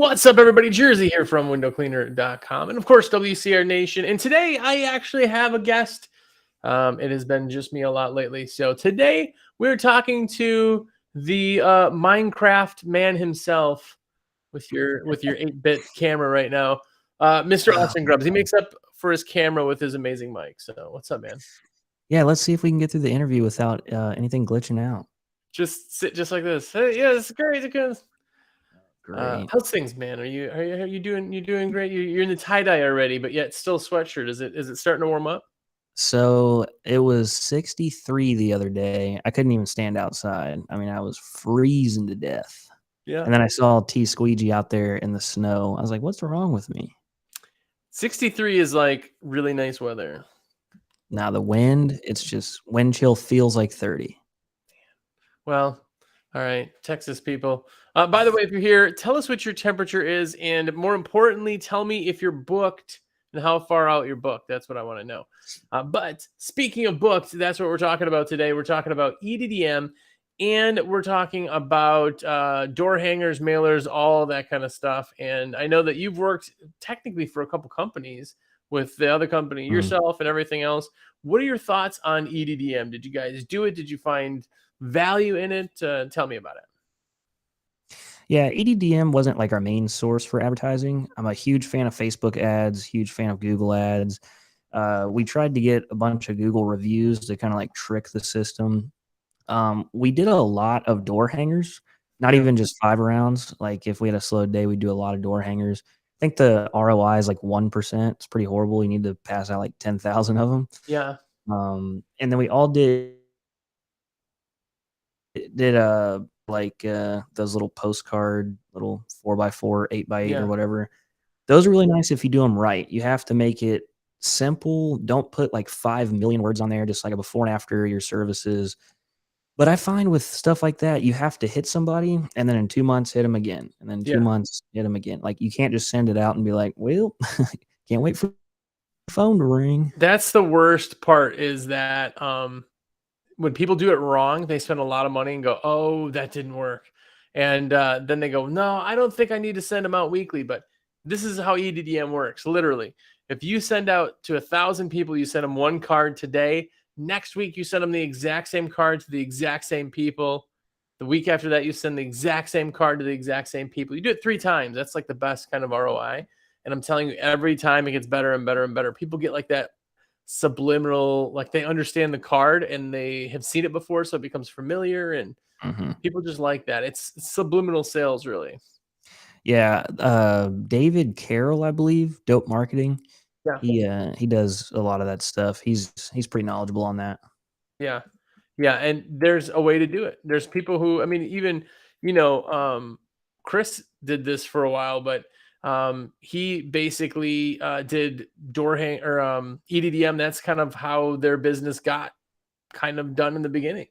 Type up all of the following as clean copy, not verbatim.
What's up, everybody? Jersey here from windowcleaner.com and, of course, WCR Nation. And today I actually have a guest. It has been just me a lot lately. So today we're talking to the Minecraft man himself with your 8-bit camera right now, Mr. Austin Grubbs. He makes up for his camera with his amazing mic. So what's up, man? Yeah, let's see if we can get through the interview without anything glitching out. Just sit just like this. Hey, yeah, it's great. Great. How's things, man? Are you doing great? You're in the tie dye already, but yet still sweatshirt. Is it starting to warm up? So it was 63 the other day. I couldn't even stand outside. I mean, I was freezing to death. Yeah. And then I saw T Squeegee out there in the snow. I was like, what's wrong with me? 63 is like really nice weather. Now the wind, it's just wind chill feels like 30. Well, all right, Texas people. By the way, if you're here, tell us what your temperature is, and more importantly, tell me if you're booked and how far out you're booked. That's what I want to know. But speaking of booked, that's what we're talking about today. We're talking about EDDM, and we're talking about door hangers, mailers, all that kind of stuff. And I know that you've worked technically for a couple companies with the other company, yourself, and everything else. What are your thoughts on EDDM? Did you guys do it? Did you find value in it? Tell me about it. Yeah, EDDM wasn't like our main source for advertising. I'm a huge fan of Facebook ads, huge fan of Google ads. We tried to get a bunch of Google reviews to kind of like trick the system. We did a lot of door hangers, not even just 5 rounds. Like if we had a slow day, we'd do a lot of door hangers. I think the ROI is like 1%. It's pretty horrible. You need to pass out like 10,000 of them. Yeah. And then we all did those little postcard, little 4x4, 8x8 or whatever. Those are really nice if you do them right. You have to make it simple. Don't put like 5 million words on there, just like a before and after your services. But I find with stuff like that, you have to hit somebody and then in 2 months hit them again, and then 2 months hit them again. Like you can't just send it out and be like, well, can't wait for the phone to ring. That's the worst part, is that when people do it wrong, they spend a lot of money and go, oh, that didn't work. And then they go, no, I don't think I need to send them out weekly. But this is how EDDM works. Literally, if you send out to 1,000 people, you send them one card today. Next week, you send them the exact same card to the exact same people. The week after that, you send the exact same card to the exact same people. You do it 3 times. That's like the best kind of ROI. And I'm telling you, every time it gets better and better and better. People get like that subliminal, like they understand the card and they have seen it before, so it becomes familiar, and people just like that. It's subliminal sales, really. Yeah, David Carroll, I believe, Dope Marketing. Yeah, he does a lot of that stuff. He's pretty knowledgeable on that. Yeah, and there's a way to do it. There's people who, I mean, even Chris did this for a while, but he basically did door hang or EDDM. That's kind of how their business got kind of done in the beginning.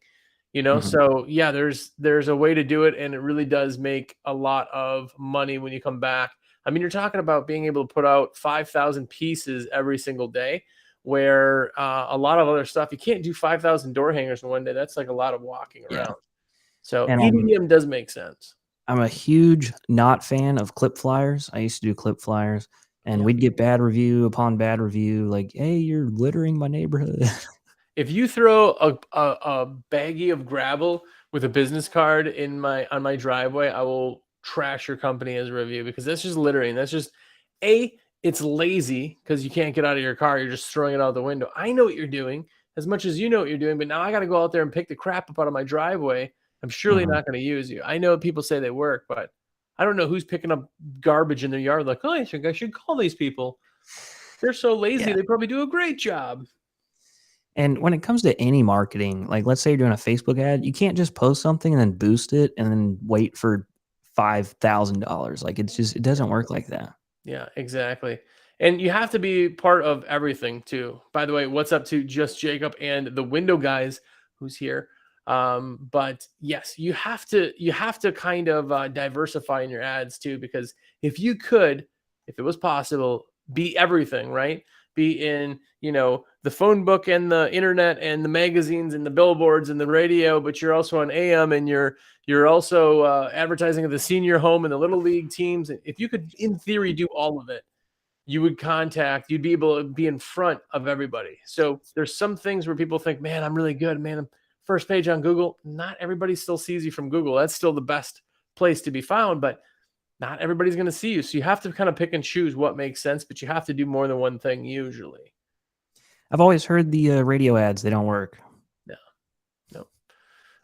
So yeah, there's a way to do it, and it really does make a lot of money when you come back. I mean, you're talking about being able to put out 5,000 pieces every single day, where a lot of other stuff, you can't do 5,000 door hangers in one day. That's like a lot of walking around. So EDDM does make sense. I'm a huge not fan of clip flyers. I used to do clip flyers, and we'd get bad review upon bad review, like, hey, you're littering my neighborhood. If you throw a baggie of gravel with a business card on my driveway, I will trash your company as a review, because that's just littering. That's just it's lazy because you can't get out of your car. You're just throwing it out the window. I know what you're doing as much as you know what you're doing, but now I got to go out there and pick the crap up out of my driveway. I'm surely not going to use you. I know people say they work, but I don't know who's picking up garbage in their yard. Like, oh, I think I should call these people. They're so lazy. They probably do a great job. And when it comes to any marketing, like let's say you're doing a Facebook ad, you can't just post something and then boost it and then wait for $5,000. Like it doesn't work like that. Yeah, exactly. And you have to be part of everything too. By the way, what's up to Just Jacob and the Window Guys who's here? But yes, you have to kind of diversify in your ads too, because if it was possible, be everything, right? be in, the phone book and the internet and the magazines and the billboards and the radio, but you're also on AM, and you're also advertising at the senior home and the little league teams. If you could, in theory, do all of it, you'd be able to be in front of everybody. So there's some things where people think, man, I'm really good, man, I'm first page on Google. Not everybody still sees you from Google. That's still the best place to be found, but not everybody's going to see you. So you have to kind of pick and choose what makes sense, but you have to do more than one thing usually. I've always heard the radio ads, they don't work. No.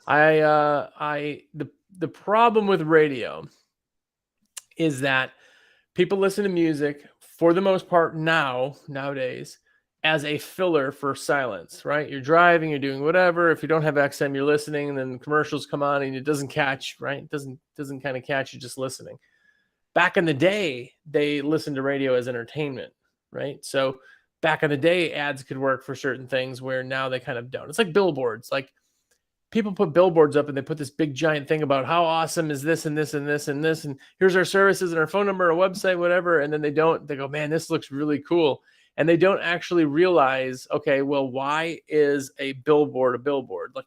The problem with radio is that people listen to music for the most part nowadays as a filler for silence, right? You're driving, you're doing whatever. If you don't have XM, you're listening, and then commercials come on and it doesn't catch, right? It doesn't kind of catch you just listening. Back in the day, they listened to radio as entertainment, right? So back in the day, ads could work for certain things where now they kind of don't. It's like billboards. Like, people put billboards up and they put this big giant thing about how awesome is this and this and this and this, and here's our services and our phone number, our website, whatever. And then they go, man, this looks really cool. And they don't actually realize, okay, well, why is a billboard a billboard? Like,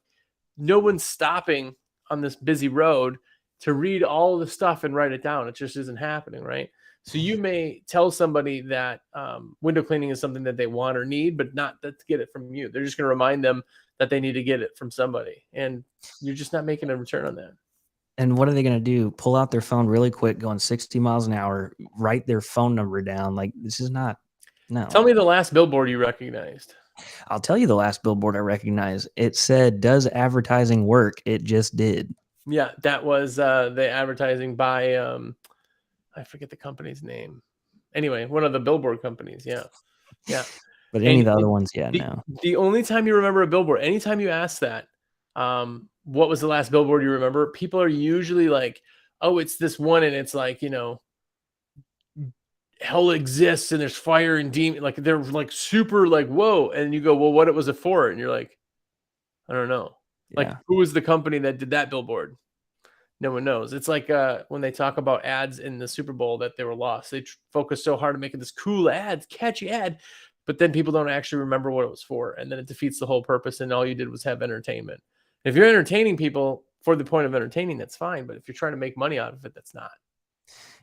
no one's stopping on this busy road to read all of the stuff and write it down. It just isn't happening, right? So you may tell somebody that window cleaning is something that they want or need, but not to get it from you. They're just going to remind them that they need to get it from somebody, and you're just not making a return on that. And what are they going to do? Pull out their phone really quick, going 60 miles an hour, write their phone number down? Like, this is not, no. Tell me the last billboard you recognized. I'll tell you the last billboard I recognized. It said, "Does advertising work?" It just did. Yeah, that was the advertising by, I forget the company's name. Anyway, one of the billboard companies. Yeah. But any of the other ones, no. The only time you remember a billboard, anytime you ask that, what was the last billboard you remember? People are usually like, oh, it's this one, and it's like, hell exists and there's fire and demon. Like, they're like super like, whoa. And you go, well, what was it for? And you're like, I don't know. Like, who was the company that did that billboard? No one knows. It's like when they talk about ads in the Super Bowl that they were lost. They focus so hard on making this cool ad, catchy ad, but then people don't actually remember what it was for. And then it defeats the whole purpose. And all you did was have entertainment. If you're entertaining people for the point of entertaining, that's fine. But if you're trying to make money out of it, that's not.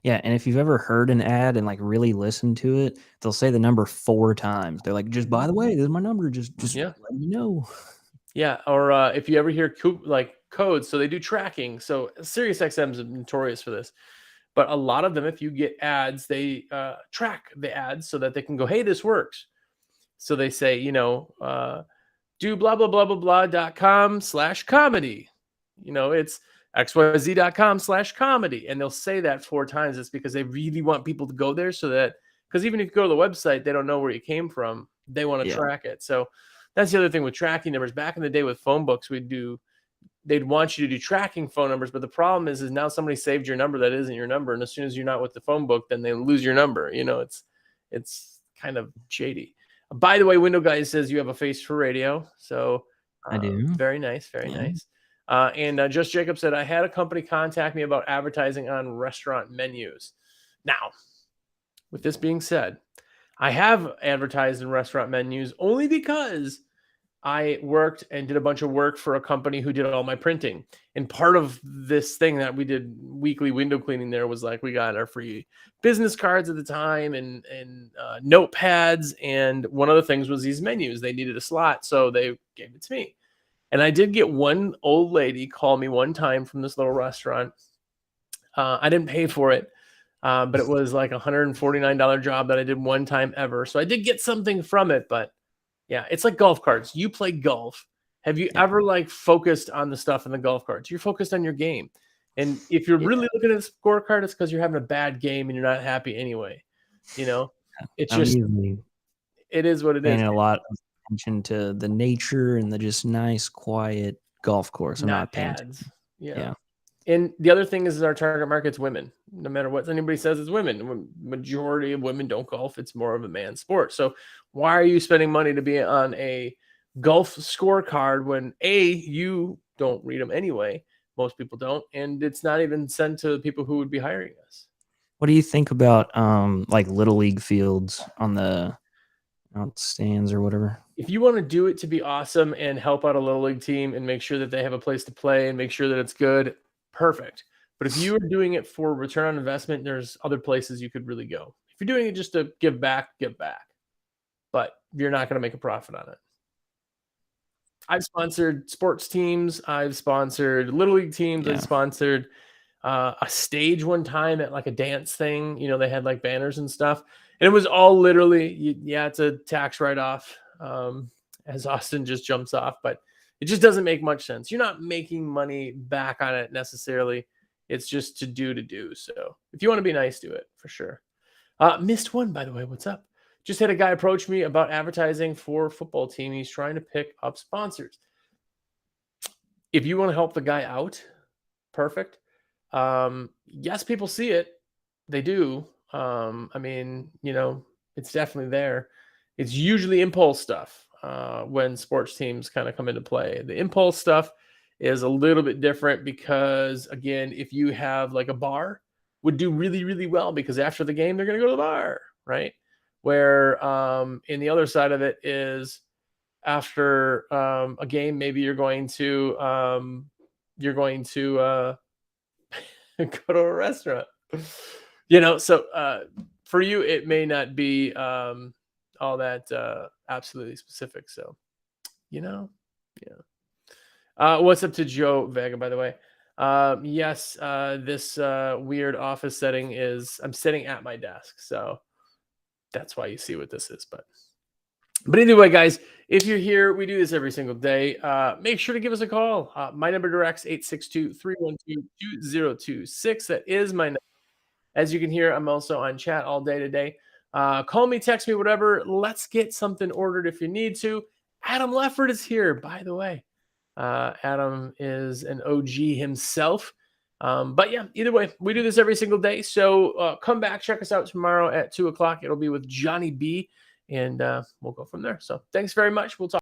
Yeah, and if you've ever heard an ad and like really listened to it, they'll say the number 4 times. They're like, just by the way, this is my number. Just let me know. Yeah, or if you ever hear like codes, so they do tracking. So SiriusXM is notorious for this, but a lot of them, if you get ads, they track the ads so that they can go, hey, this works. So they say, do blah blah blah blah blah.com/comedy. It's xyz.com/comedy, and they'll say that 4 times. It's because they really want people to go there, so that, because even if you go to the website, they don't know where you came from. They want to track it. So that's the other thing with tracking numbers. Back in the day with phone books, they'd want you to do tracking phone numbers, but the problem is now somebody saved your number that isn't your number, and as soon as you're not with the phone book, then they lose your number. It's kind of shady. By the way, Window Guy says you have a face for radio, so I do. Very nice, very nice. And Just Jacob said, I had a company contact me about advertising on restaurant menus. Now, with this being said, I have advertised in restaurant menus only because I worked and did a bunch of work for a company who did all my printing. And part of this thing that we did weekly window cleaning there was like, we got our free business cards at the time and notepads. And one of the things was these menus. They needed a slot, so they gave it to me. And I did get one old lady call me one time from this little restaurant. I didn't pay for it, but it was like a $149 job that I did one time ever. So I did get something from it, but yeah, it's like golf carts. You play golf. Have you ever like focused on the stuff in the golf carts? You're focused on your game. And if you're really looking at the scorecard, it's because you're having a bad game and you're not happy anyway. It's just, it is what it is. And a lot of attention to the nature and the just nice, quiet golf course. Not ads. Yeah. And the other thing is our target market's women. No matter what anybody says, it's women. Majority of women don't golf. It's more of a man's sport. So why are you spending money to be on a golf scorecard when you don't read them anyway? Most people don't, and it's not even sent to the people who would be hiring us. What do you think about like little league fields on the out stands or whatever. If you want to do it to be awesome and help out a little league team and make sure that they have a place to play and make sure that it's good, perfect. But if you are doing it for return on investment, there's other places you could really go. If you're doing it just to give back, give back. But you're not going to make a profit on it. I've sponsored sports teams. I've sponsored little league teams. Yeah. I've sponsored a stage one time at like a dance thing. You know, they had like banners and stuff, and it was all literally, yeah, it's a tax write off. As Austin just jumps off, but it just doesn't make much sense. You're not making money back on it necessarily. It's just to do. So if you want to be nice, do it for sure. Missed one, by the way. What's up? Just had a guy approach me about advertising for a football team. He's trying to pick up sponsors. If you want to help the guy out, perfect. Yes, people see it. They do. I mean, you know, it's definitely there. It's usually impulse stuff when sports teams kind of come into play. The impulse stuff is a little bit different because, again, if you have like a bar, would do really, really well because after the game, they're going to go to the bar, right? Where in the other side of it is after a game, maybe you're going to go to a restaurant, you know. So for you, it may not be all that absolutely specific. So, you know, yeah. What's up to Joe Vega, by the way? Yes, this weird office setting is I'm sitting at my desk, so that's why you see what this is. But either way, guys, if you're here, we do this every single day. Make sure to give us a call. My number direct's 862-312-2026. That is my number. As you can hear, I'm also on chat all day today. Call me, text me, whatever. Let's get something ordered if you need to. Adam Leffert is here, by the way. Adam is an OG himself. But yeah, either way, we do this every single day. So come back, check us out tomorrow at 2 o'clock. It'll be with Johnny B, and we'll go from there. So thanks very much. We'll talk.